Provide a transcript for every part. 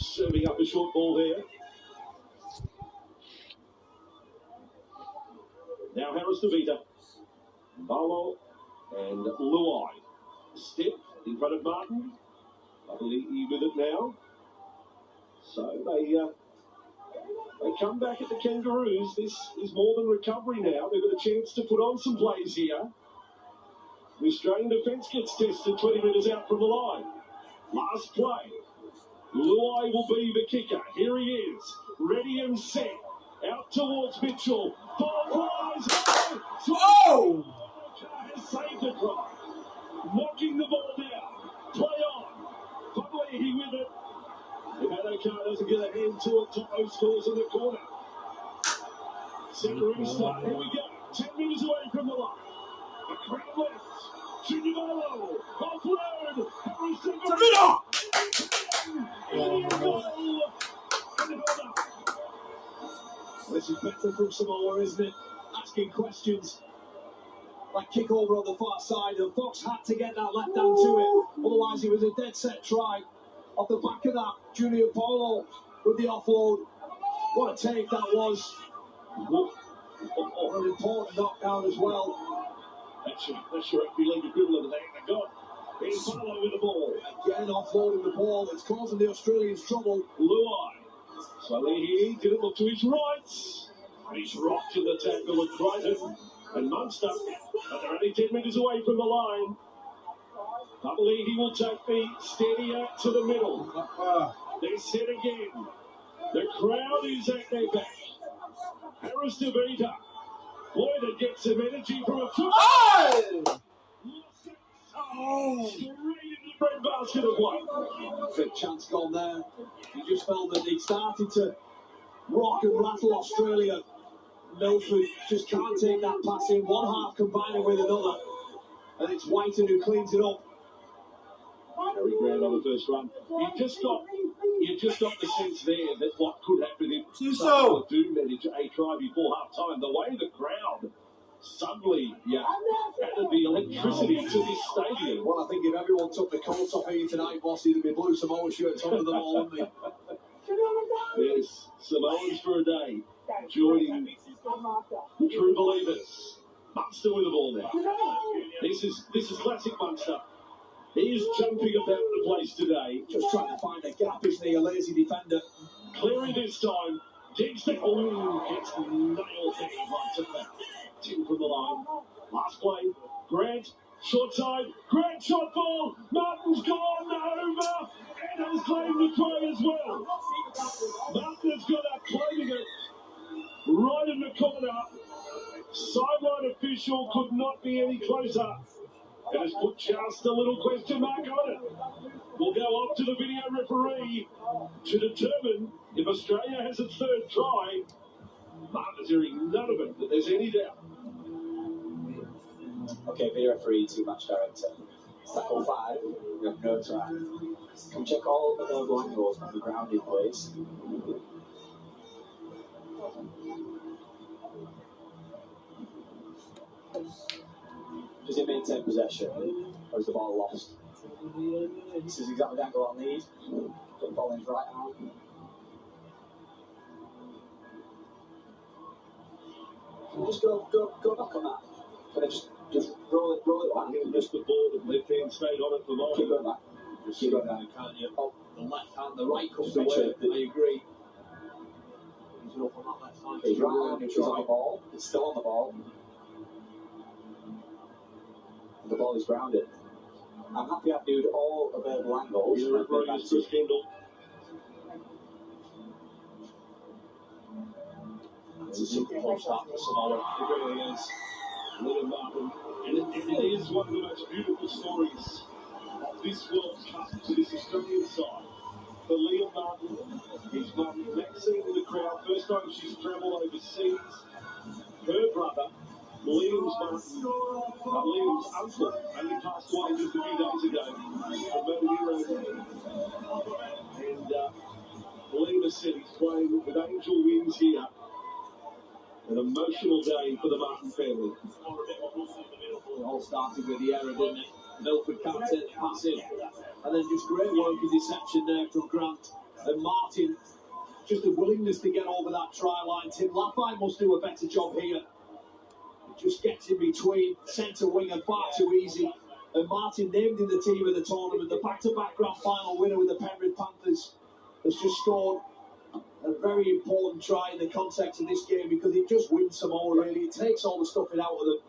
serving up a short ball there. Now Harris DeVita, Barlow and Luai. Step in front of Martin. I believe he with it now. So they come back at the Kangaroos. This is more than recovery now. They've got a chance to put on some plays here. The Australian defence gets tested 20 metres out from the line. Last play. Luai will be the kicker. Here he is. Ready and set. Out towards Mitchell. Ball flies. Oh! Has saved the try. Knocking the ball down. Play on. Pugliese with it. If Adokar doesn't get a hand to it, Topo scores in the corner. Centre restart. Here we go. 10 metres away from the line. A crowd left. Chidibalo. Offload. Harris DeVita. This is better from Samoa, isn't it? Asking questions. That kick over on the far side, and Fox had to get that left hand to it. Otherwise, it was a dead set try. Off the back of that, Junior Paulo with the offload. What a take that was. An important knockdown as well. That's your rugby league equivalent of that. They got. Here's Paulo with the ball. Again, offloading the ball. It's causing the Australians trouble. Luai. Slowly he didn't look to his right. And he's rocked in the tackle of Crichton and Munster. But they're only 10 metres away from the line. Pugliese will take the steady out to the middle. They're set again. The crowd is at their back. Harris DeVita. Boy, that gets some energy from a two. Straight into the breadbasket of one. Big chance gone there. He just felt that he started to rock and rattle Australia. Milford just can't take that pass in. One half combining with another. And it's Whiten who cleans it up. Very grand on the first run. You just got the sense there that what could happen if Samoa do manage a try before half time. The way the crowd suddenly added the electricity to this stadium. Well, I think if everyone took the coats off here tonight, boss, there'd be blue Samoa shirts under them all, wouldn't they? Yes, Samoans for a day. Joining the true believers. Munster with the ball now. This is classic Munster. He's jumping about the place today. Just trying to find a gap, isn't he? A lazy defender. Cleary this time. Digs the... Oh, gets nailed there. Right to that. 10 from the line. Last play. Grant. Short side. Grant shot ball. Martin's gone over. And has claimed the try as well. Martin has got up claiming it. Right in the corner. Sideline official could not be any closer. It has put just a little question mark on it. We'll go up to the video referee to determine if Australia has its third try. Martin's hearing none of it, but there's any doubt. Okay, video referee to match director. Tackle 5, we have no try. Can we check all the available angles from the ground in place? Does it maintain possession, or is the ball lost? This is exactly the angle I need. Put the ball in his right arm. Can you just go back on that? Can I just roll it back? He'll miss the ball with left hand straight on it for long. Keep going back. Just keep going back, can't you? Oh, The left hand, the right comes Just away. make sure I agree. He's off on that left hand. his right arm is on the ball. It's still on the ball. The ball is grounded. I'm happy I've viewed all available angles. The referee is Chris Kendall. It's a super close start for Samoa. It really is. Little Martin. And it is one of the most beautiful stories of this World Cup to this Australian side. For Liam Martin, his mum Maxine in the crowd. First time she's travelled overseas. Her brother, Liam's uncle, only passed away just a few days ago from motor neurone. And Liam has said he's playing with angel wings here. An emotional day for the Martin family. It all started with the error, didn't it? Milford can't take the pass in. And then just great work in deception there from Grant. And Martin, just the willingness to get over that try line. Tim Lafayette must do a better job here. He just gets in between centre wing and far too easy. And Martin, named in the team of the tournament, the back-to-back grand final winner with the Penrith Panthers, has just scored a very important try in the context of this game because it just wins Samoa, really. It takes all the stuffing out of them.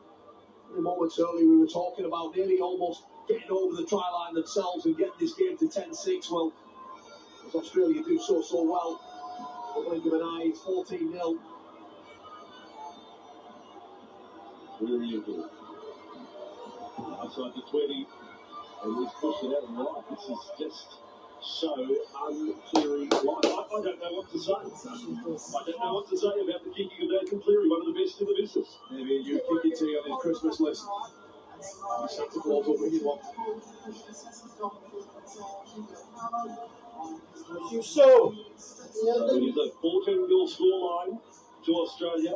The moments earlier we were talking about nearly almost getting over the try line themselves and getting this game to 10-6. Well, as Australia do so well, the blink of an eye, it's 14-0. Really good. Outside the 20, and he's pushed it out and right. This is just so unclear. I don't know what to say. I don't know what to say about the kicking of Nathan Cleary, one of the best in the business. Maybe a new kicking tee on his Christmas list. Santa Claus will bring him one. So it is a 14-0 scoreline to Australia,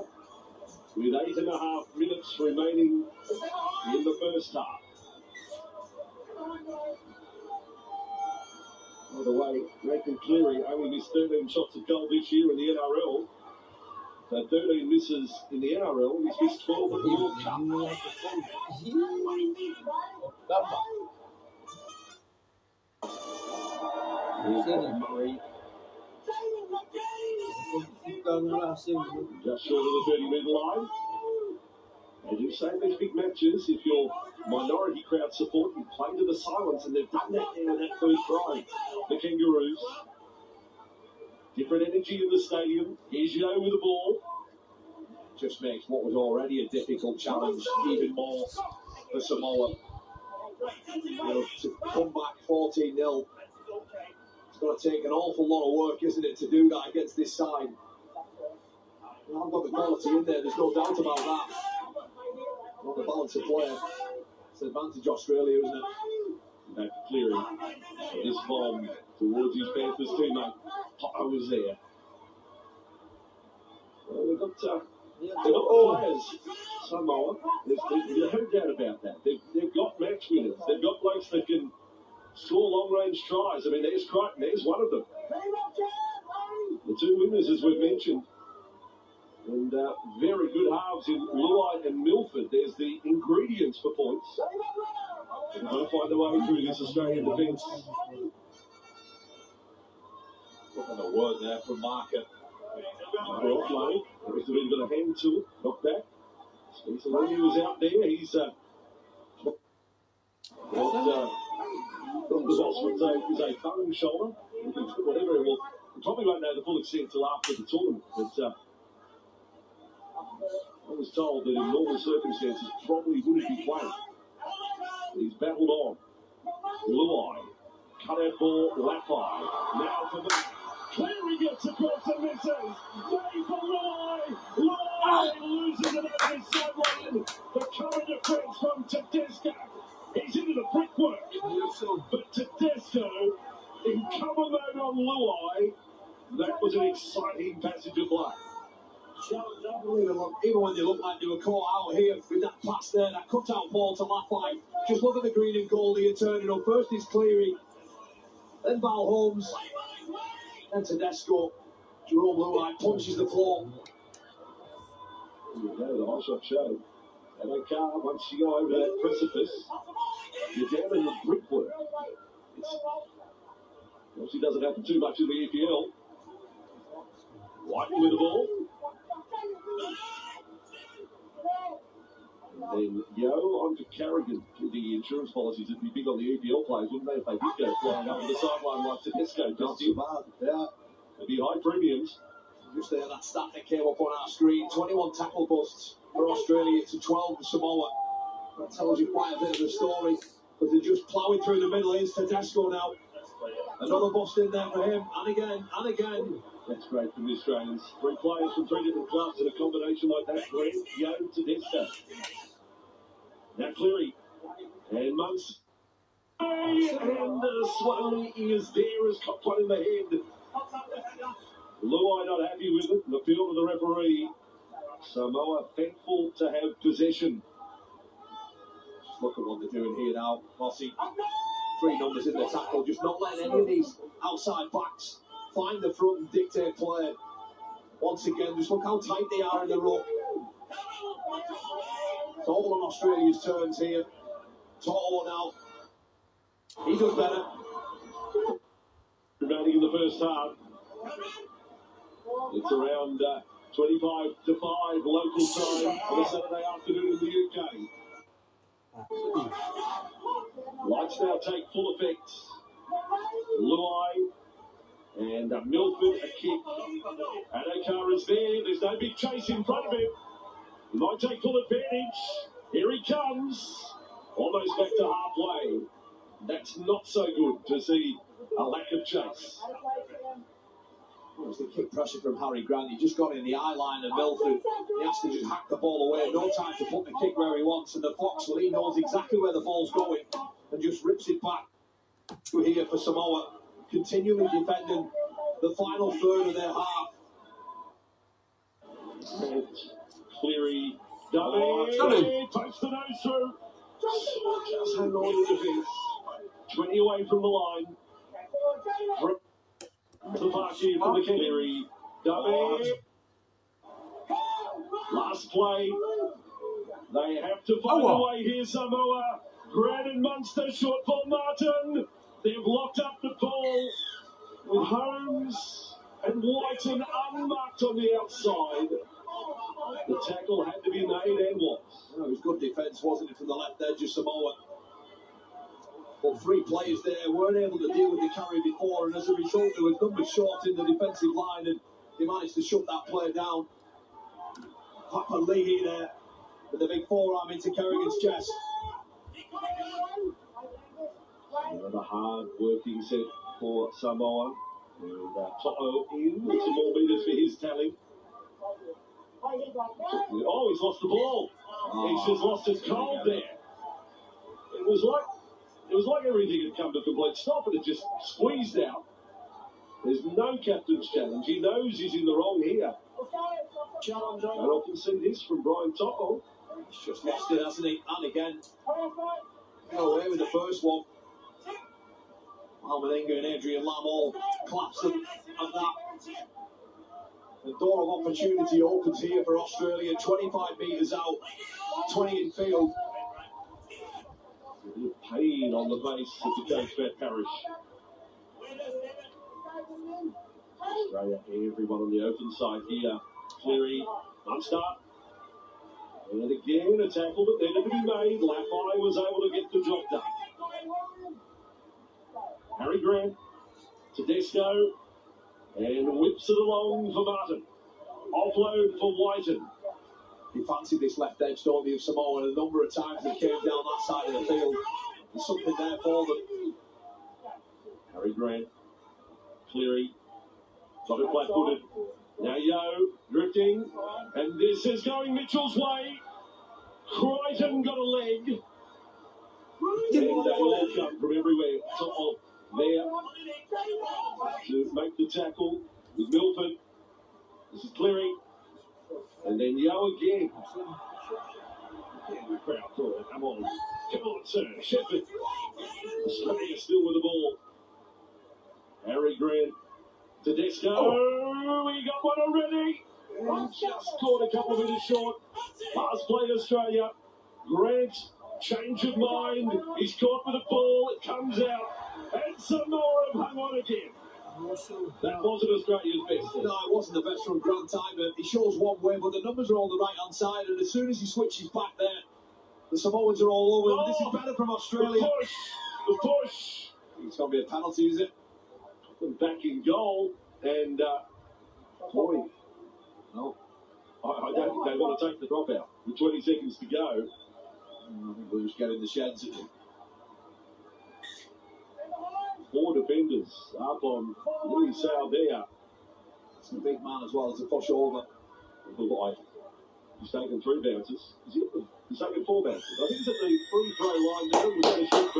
with 8.5 minutes remaining in the first half. By the way, Nathan Cleary only missed 13 shots at goal this year in the NRL. So 13 misses in the NRL, he's missed 12 at the World Cup. Murray. Just short of the 30-metre line. As you say, these big matches, if you're minority crowd support, you play to the silence, and they've done that there with that first try. The Kangaroos. Different energy in the stadium. Here's Yo with the ball. Just makes what was already a difficult challenge even more for Samoa. You know, to come back 14-0, it's going to take an awful lot of work, isn't it, to do that against this side. I've got the quality in there, there's no doubt about that. On the balance of player, it's an advantage Australia, isn't it? Back to Cleary. This bomb towards his Panthers teammate. Potter was there. Well, they've got players, Samoa. There's no doubt about that. They've got match winners. They've got blokes that can score long-range tries. I mean, there's Crichton. There's one of them. The two winners, as we've mentioned. And very good halves in Luai and Milford. There's the ingredients for points. They're going to find a way through this Australian defence. Looking at word there from Marker. Offload. There was a bit of a hand to it. Knocked back. Spencer Lee was out there. He's got the boss is a bone shoulder. Whatever it will. We probably won't know the full extent till after the tournament. But I was told that in normal circumstances probably wouldn't be playing. He's battled on. Luai. Cut out ball. Lafai. Now for the Cleary gets across and misses. Way for Luai. Luai loses it over his sideline. The current defence from Tedesco. He's into the brickwork. But Tedesco, in cover mode on Luai, that was an exciting passage of play. Even when they look like they were caught out here with that pass there, that cut-out ball to Lafayette. Just look at the green and gold here turning up. First is Cleary, then Val Holmes, then Tedesco. Jerome Luai punches the floor. The high shot show. And they can't, once you go over that precipice, you're down in the brickwork. Obviously doesn't happen too much in the EPL. White with the ball. And then Yo on for Carrigan. The insurance policies would be big on the EPL players, wouldn't they, if they did go flying up to the sideline like Tedesco just Not did. so bad. Yeah. There'd be high premiums. Just there, that stat that came up on our screen. 21 tackle busts for Australia to 12 for Samoa. That tells you quite a bit of the story. But they're just ploughing through the middle. Here's Tedesco now. Another bust in there for him. And again, and again. That's great from the Australians. Three players from three different clubs in a combination like that. Grant, Yo, Tedesco. Now Cleary. And Munce. And Swaley is there. Has got one in the head. Luai not happy with it. The appeal to the referee. Samoa thankful to have possession. Look at what they're doing here now. Mossy. Three numbers in the tackle. Just not letting any of these outside backs find the front and dictate play. Once again, just look how tight they are in the ruck. It's all on Australia's turns here. Toto now. He does better. Remaining in the first half. It's around 25 to 5 local time on a Saturday afternoon in the UK. Lights now take full effect. Luai and Milford a kick. Adokar is there. There's no big chase in front of him. He might take full advantage. Here he comes. Almost back to halfway. That's not so good to see a lack of chase. It was the kick pressure from Harry Grant. He just got in the eye line and Milford. He has to just hack the ball away. No time to put the kick where he wants. And the Fox, well, he knows exactly where the ball's going and just rips it back. Here for Samoa, continually defending the final third of their half. Cleary, dummy, pokes the nose through. Just hang on in defence. 20 away from the line. The back here from the Cleary. Dummy. Last play. They have to find a way here, Samoa. Grant and Munster, short ball, Martin. They've locked up the ball with Holmes and Whiten unmarked on the outside. The tackle had to be made and was. It was good defence, wasn't it, from the left edge of Samoa? But three players there weren't able to deal with the carry before, and as a result, there was numbers short in the defensive line, and they managed to shut that play down. Papa Lee there with the big forearm into Kerrigan's chest. Another hard working set for Samoa. And Toto in with some more meters for his tally. Oh, he's lost the ball. He's just lost his cold there. It was like everything had come to a complete stop and it just squeezed out. There's no captain's challenge. He knows he's in the wrong here. I often see this from Brian Toto. He's just lost it, hasn't he? And again. Got away with the first one. Almeninga and Adrian Lam all collapsed at that. The door of opportunity opens here for Australia. 25 metres out, 20 in field. A bit of pain on the face of the Coach Matt Parrish. Australia, everyone on the open side here. Cleary, Munster. And again, a tackle that needed to be made. Laffey was able to get the job done. Harry Grant, Tedesco, and whips it along for Martin. Offload for Whiten. You fancy this left edge, don't you, Samoa? And a number of times they came down that side of the field. There's something there for them. Harry Grant, Cleary, got it flat-footed. Now Yo, drifting, and this is going Mitchell's way. Crichton got a leg. And they all come from everywhere. Top there to make the tackle with Milford. This is Cleary. And then Yo again. The crowd for it. Come on, sir. Shepherd. Australia still with the ball. Harry Grant. Tedesco. We got one already. And just caught a couple of minutes short. Last play, Australia. Grant. Change of mind. He's caught with the ball. It comes out. And Samoa have hung on again. That wasn't Australia's best. No, it wasn't the best from Grant either. He shows one way, but the numbers are on the right-hand side. And as soon as he switches back there, the Samoans are all over. Oh, this is better from Australia. The push. It's going to be a penalty, is it? Back in goal. And, boy, no. I don't think they want to take the drop out with 20 seconds to go. I think we'll just get in the sheds. 4 defenders up on Louis Sal there. It's a big man as well as a push over. He's taken 3 bounces. He's taken 4 bounces. I think he's at the free throw line now. He's going to shoot,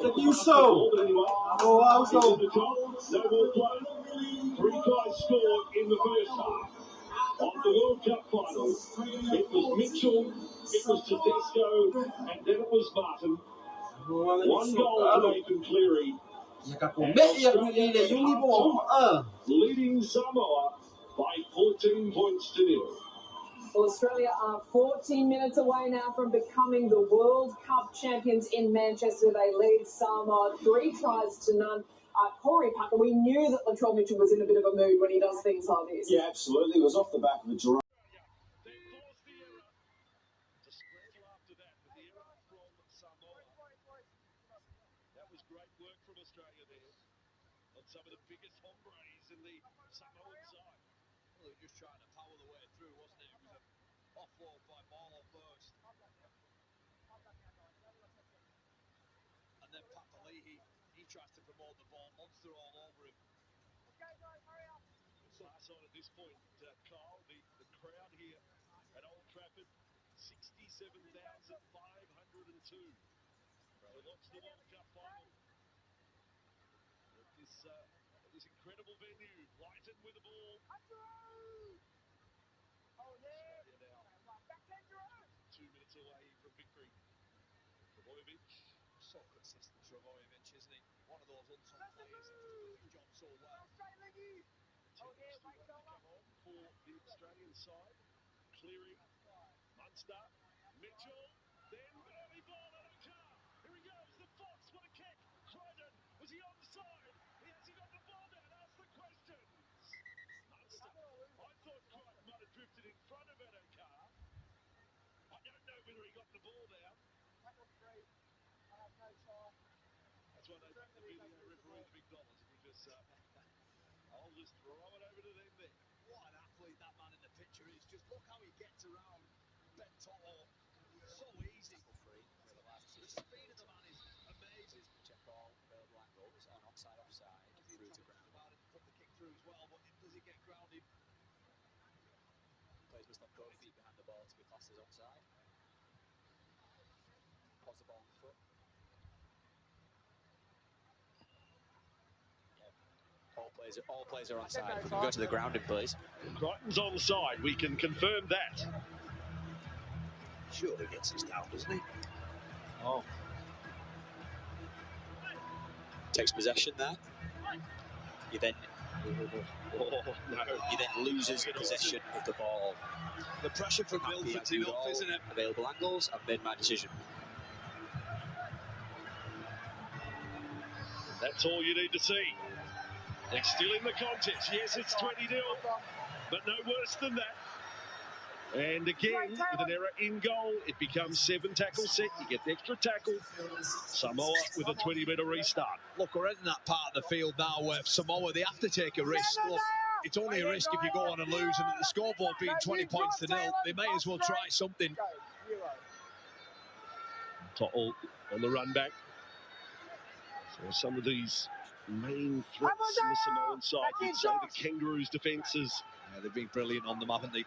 but you so. Anyway, Oh, wow, so. No more play. 3 tries scored in the first half. On the World Cup final, it was Mitchell, it was Tedesco, and then it was Martin. 1 goal to Nathan Cleary, leading Samoa by 14 points to nil. Well, Australia are 14 minutes away now from becoming the World Cup champions in Manchester. They lead Samoa 3 tries to none. Corey Pucker, we knew that Latrell Mitchell was in a bit of a mood when he does things like this. Yeah, absolutely. It was off the back of a draw. They forced the error to scramble after that, but the error from Samoa. That was great work from Australia there on some of the biggest hombres in the Samoan side. Well, they were just trying to power the way through, wasn't it? It was an offload by Marlon first. And then Papali'i, he tries to promote the ball, monster all over him. Pass on at this point, Kyle, the crowd here at Old Trafford, 67,502. To watch the World Cup final. At this incredible venue, lightened with the ball. Australia now 2 minutes away from victory. Trbojevic. So consistent, Trbojevic, isn't he? One of those unsung players that just does his job so well. Come on for the Australian side. Cleary, Munster, Mitchell, then early ball out of car. Here he goes, the Fox, what a kick. Croydon, was he onside? Has he got the ball down? Ask the questions. Munster, I thought Crichton might have drifted in front of Adokar. I don't know whether he got the ball down. That's why they back the video referee the big dollars, because I'll just throw it over to them there. What an athlete that man in the picture is. Just look how he gets around Ben Toto. So easy. The speed of the man is amazing. Check all available angles on offside, through to ground. Put the kick through as well, but does he get grounded? Players must have both feet behind the ball to be classed as offside. Pause the ball on the foot. All players are onside. You can go to the grounded, please. Crichton's onside, we can confirm that. Surely gets us down, doesn't he? Oh. Takes possession there. You then loses possession of the ball. The pressure from Milford's enough, isn't it? Available angles. I've made my decision. That's all you need to see. They're still in the contest. Yes, it's 20-0, but no worse than that. And again, with an error in goal, it becomes 7 tackle set. You get the extra tackle. Samoa with a 20-metre restart. Look, we're in that part of the field now where Samoa, they have to take a risk. Look, it's only a risk if you go on and lose, and at the scoreboard being 20 points to nil, they may as well try something. To'o on the run back. So some of these main threats in the Samoan side, you'd say the Kangaroos' defences. Yeah, they've been brilliant on them, haven't they?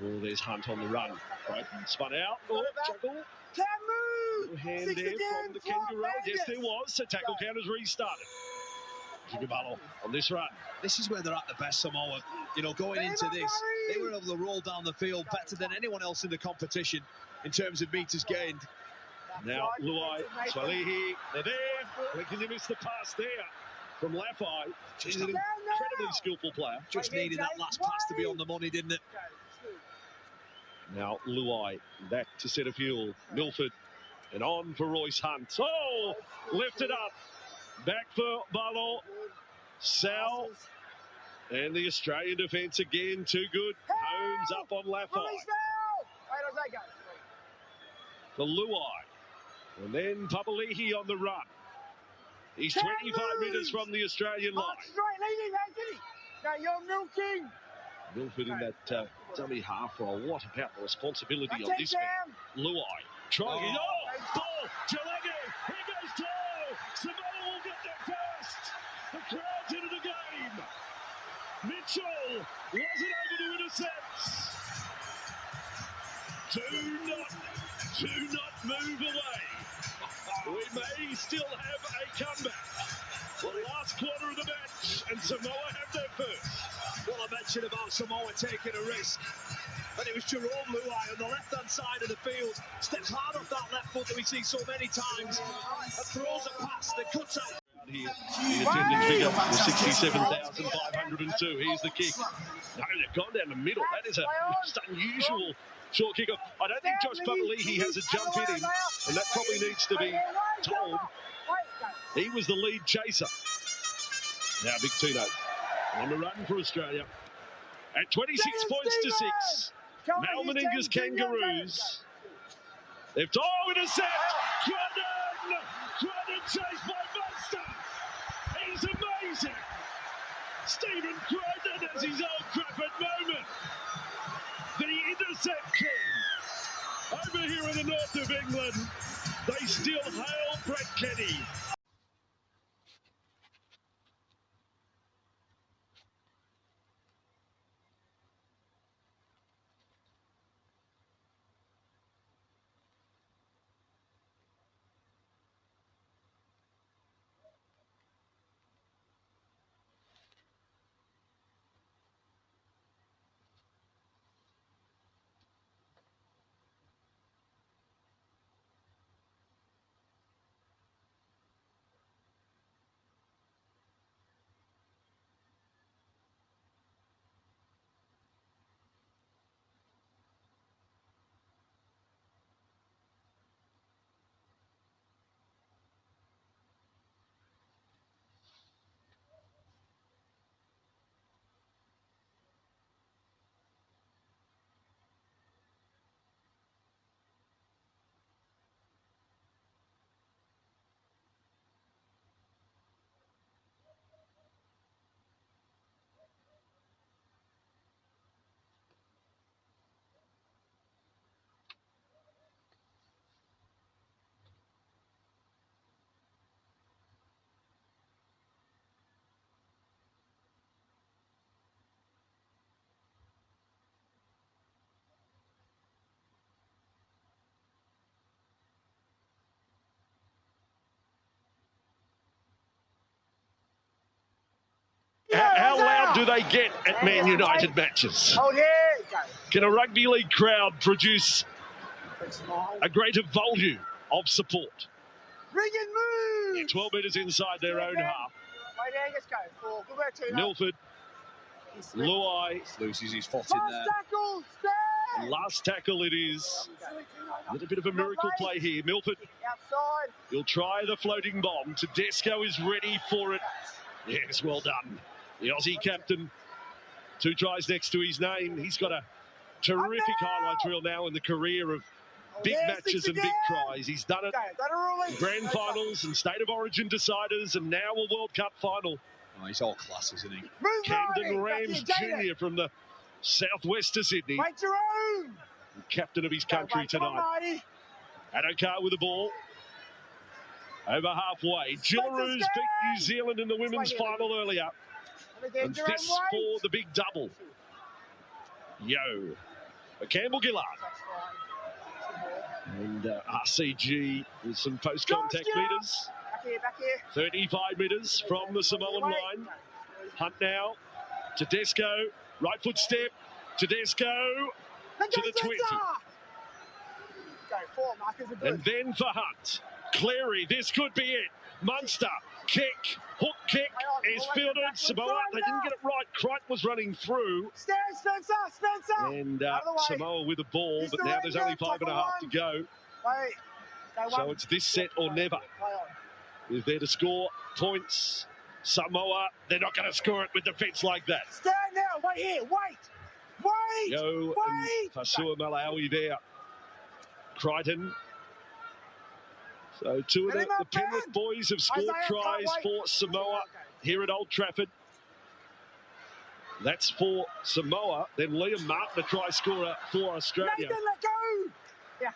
Oh, there's Hunt on the run. Right, spun out. Oh, juggle. Cameron! Hand there from the Kangaroo. Yes, there was. So tackle count has restarted. Gigabalo on this run. This is where they're at the best, Samoa. You know, going into this, they were able to roll down the field better than anyone else in the competition in terms of metres gained. Now, Luai, Swalihi, they're there. Lincoln missed the pass there from Lafai. She's an incredibly skillful player. Just needed that last pass to be on the money, didn't it? Now, Luai back to centre field. Milford and on for Royce Hunt. Oh, lifted up. Back for Balo. Sal. And the Australian defence again too good. Holmes up on Lafai. For Luai. And then Papali'i on the run. He's 25 metres from the Australian line. Now you're milking. Milford in that dummy half roll. What about the responsibility on this man? Luai trying. Oh, ball. Jalagi. Here goes Toro. Samoa will get there first. The crowd's into the game. Mitchell wasn't able to intercept. Do not move away. We may still have a comeback. The last quarter of the match, and Samoa have their first. Well, I mentioned about Samoa taking a risk, and it was Jerome Luai on the left-hand side of the field. Steps hard off that left foot that we see so many times, and throws a pass that cuts out. here. The attendance figure was 67,502. Here's the kick. No, they've gone down the middle. That is a most unusual short kick. I don't think Josh Papali'i has a jump in him, and that probably needs to be told. He was the lead chaser. Now Big Tino on the run for Australia. At 26 points to 6. Mal Meninga's Kangaroos. They've intercept. Crichton chased by Munster. He's amazing. Stephen Crichton has his Old Trafford moment. The intercept king. Over here in the north of England, they still hail Brett Kenny. How loud do they get at Man United matches? Can a rugby league crowd produce a greater volume of support? Ring and move! 12 metres inside their own half. Let's go. 4. Good work, Tino. Milford, Luai, Loses his foot in there. Tackle, stay! last tackle it is. A little bit of a miracle play here. Milford, outside. He'll try the floating bomb. Tedesco is ready for it. Yes, well done. The Aussie captain, 2 tries next to his name. He's got a terrific highlights reel now in the career of big matches and big tries. He's done it. Grand finals and State of Origin deciders and now a World Cup final. Oh, he's all class, isn't he? Camden Rams Jr. from the southwest of Sydney. Captain of his country tonight. Adokar with the ball. Over halfway. Gillaroos beat New Zealand in the women's final earlier. And this for the big double. Yo. Campbell Gillard. And RCG with some post-contact meters. 35 metres from the Samoan line. Hunt now. Tedesco. Right foot step. Tedesco to the 20. And then for Hunt. Cleary, this could be it. Munster, kick, hook kick is fielded. Samoa, they didn't get it right. Crichton was running through. Spencer! And Samoa with the ball, but now there's only 5.5 to go. So it's this set or never. If they're to score points, Samoa, they're not going to score it with defence like that. Stand now, wait here, wait! Yo and Fasua Malawi there. Crichton. So 2 of the Penrith boys have scored tries for Samoa here at Old Trafford. That's for Samoa. Then Liam Martin, a try scorer for Australia. Nathan, let go! Yeah.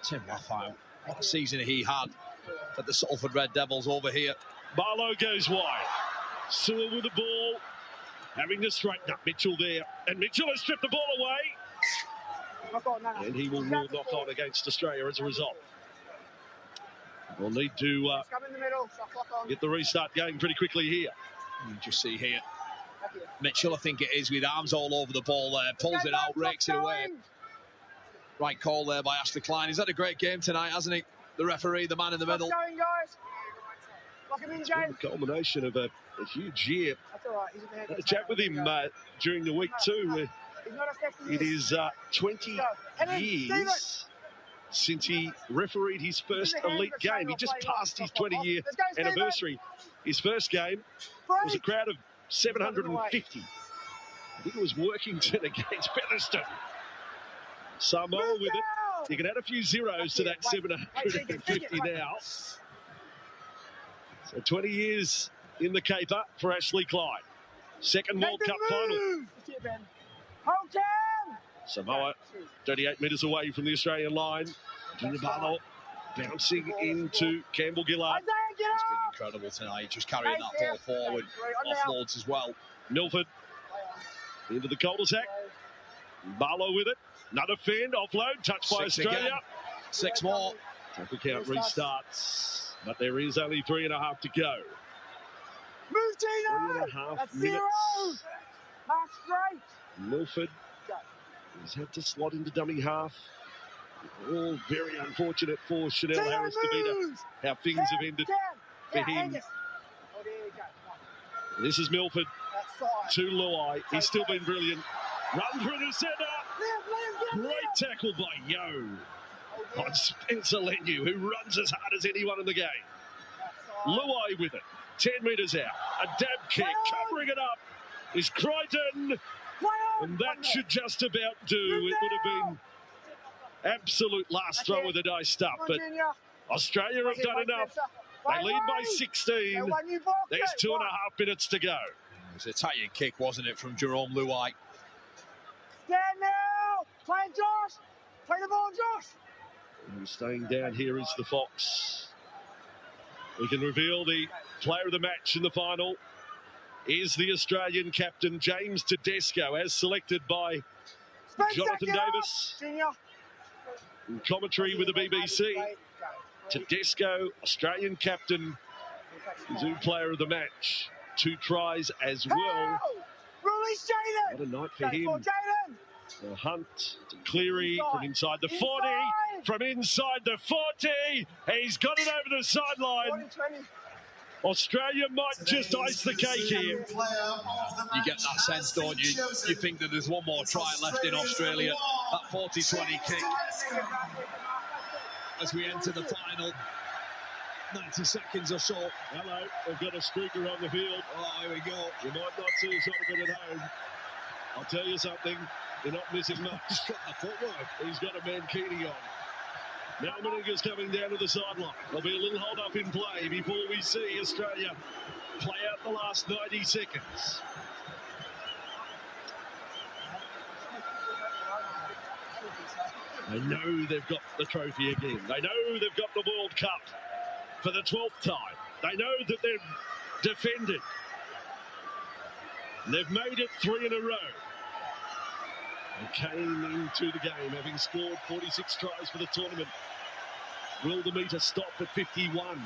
Tim Lafayette, what a season he had at the Salford Red Devils over here. Barlow goes wide. Sewell with the ball. Having to straighten up Mitchell there. And Mitchell has stripped the ball away. And he will rule knock on against Australia as a result. We'll need to get the restart going pretty quickly here. You just see here. Mitchell, I think it is, with arms all over the ball there. Pulls it out, rakes it away. Right call there by Ashley Klein. He's had a great game tonight, hasn't he? The referee, the man in the middle. Lock him in, It's been James. the culmination of a huge year. That's all right. He's in the head. Had a chat with him during the week too. He's not affecting It this. is 20 years since he refereed his first elite game. He just passed his 20-year anniversary. His first game was a crowd of 750. I think it was Workington against Featherstone. Samoa with it. You can add a few zeros to that 750 now. So 20 years in the caper for Ashley Clyde. Second World Cup final. Samoa 38 metres away from the Australian line. Junior Barlow bouncing into Campbell Gillard. He's been incredible tonight, just carrying that ball forward. Offloads as well. Milford into the cul-de-sac. Barlow with it. Another fend, offload, touched by Australia. Again. 6 more. Tackle count restarts, but there is only 3.5 to go. Move, Gino! 3.5 That's minutes. 0! Mark straight! Milford has had to slot into dummy half. All very unfortunate for Chanel Gino Harris to beat how things have ended for him. Oh, there you go. This is Milford That's to Luai. He's still been brilliant. Run through the centre. Great tackle by Yo on Spencer Lenyu, who runs as hard as anyone in the game. Luai with it. 10 metres out. A dab kick. Covering it up is Crichton. And that should just about do. It would have been absolute last throw of the day stuff. But Australia have done enough. They lead by 16. There's 2.5 minutes to go. It was a Italian kick, wasn't it, from Jerome Luai? Stand now! Play it, Josh! Play the ball, Josh! And staying down here is the Fox. We can reveal the player of the match in the final is the Australian captain, James Tedesco, as selected by Jonathan Davis. In commentary with the BBC. Tedesco, Australian captain, Zoo player of the match. 2 tries as well. What a night for him. The Hunt to Cleary from inside the 40. From inside the 40. He's got it over the sideline. Australia might just ice the cake here. You get that sense, don't you? You think that there's one more try left in Australia. That 40-20 kick. As we enter the final 90 seconds or so. Hello, we've got a streaker on the field. Oh, here we go. You might not see us on a bit at home. I'll tell you something, you're not missing much. He's got the footwork. He's got a Mankini on. Now Meninga's coming down to the sideline. There'll be a little hold up in play before we see Australia play out the last 90 seconds. They know they've got the trophy again. They know they've got the World Cup for the 12th time. They know that they've defended. They've made it 3 in a row. They came into the game having scored 46 tries for the tournament. Will the meter stop at 51?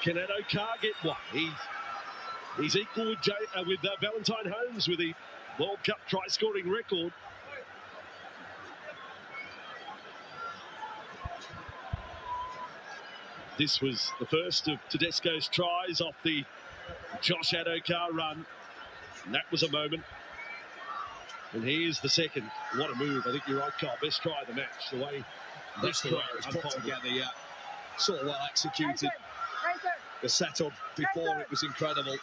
Can Addo-Carr get one? He's equal with Valentine Holmes with the World Cup try-scoring record. This was the first of Tedesco's tries off the Josh Addo-Carr run. And that was a moment. And here's the second. What a move. I think you're right, Carl. Best try of the match. The way That's the way it was put together, yeah. So well executed. The setup before it was incredible.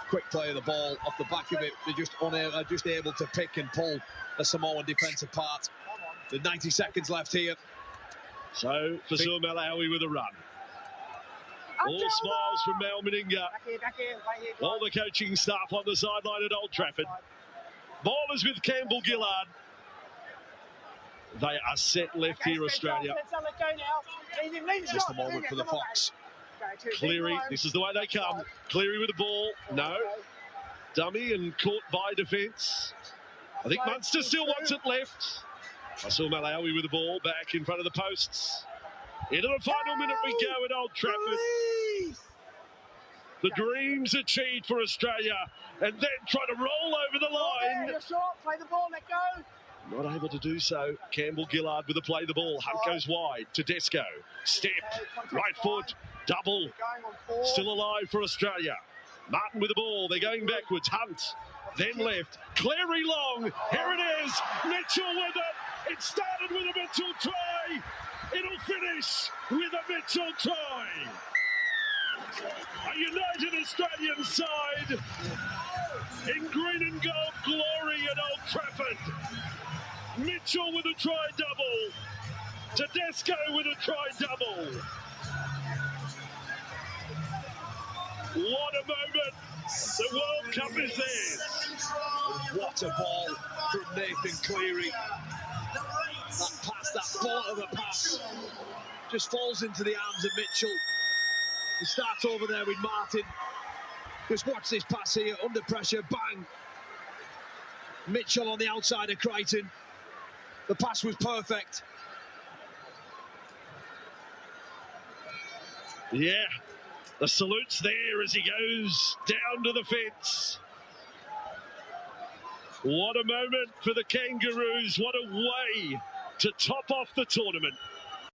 Quick play of the ball off the back of it. They're just able to pick and pull the Samoan defence apart. The 90 seconds left here. So, Fasil Malawi with a run. All smiles from Mal Meninga. All the coaching staff on the sideline at Old Trafford. Ball is with Campbell Gillard. They are set left here, Australia. Just a moment for the Fox. Cleary, this is the way they come. Cleary with the ball. No. Dummy and caught by defence. I think Munster still wants it left. Fasil Malawi with the ball back in front of the posts. Into the final minute we go at Old Trafford. The dreams achieved for Australia, and then try to roll over the line. You're short, play the ball, let go. Not able to do so. Campbell Gillard with the play the ball. Hunt goes wide. Tedesco. Step. Right foot. Double. Still alive for Australia. Martin with the ball. They're going backwards. Hunt. Then left. Cleary long. Here it is. Mitchell with it. It started with a Mitchell try. It'll finish with a Mitchell try. A United Australian side in green and gold glory at Old Trafford. Mitchell with a try-double. Tedesco with a try-double. What a moment. The World Cup is theirs. What a ball from Nathan Cleary. That pass, that ball of the pass, just falls into the arms of Mitchell. He starts over there with Martin. Just watch this pass here, under pressure, bang. Mitchell on the outside of Crichton. The pass was perfect. Yeah, the salute's there as he goes down to the fence. What a moment for the Kangaroos. What a way to top off the tournament.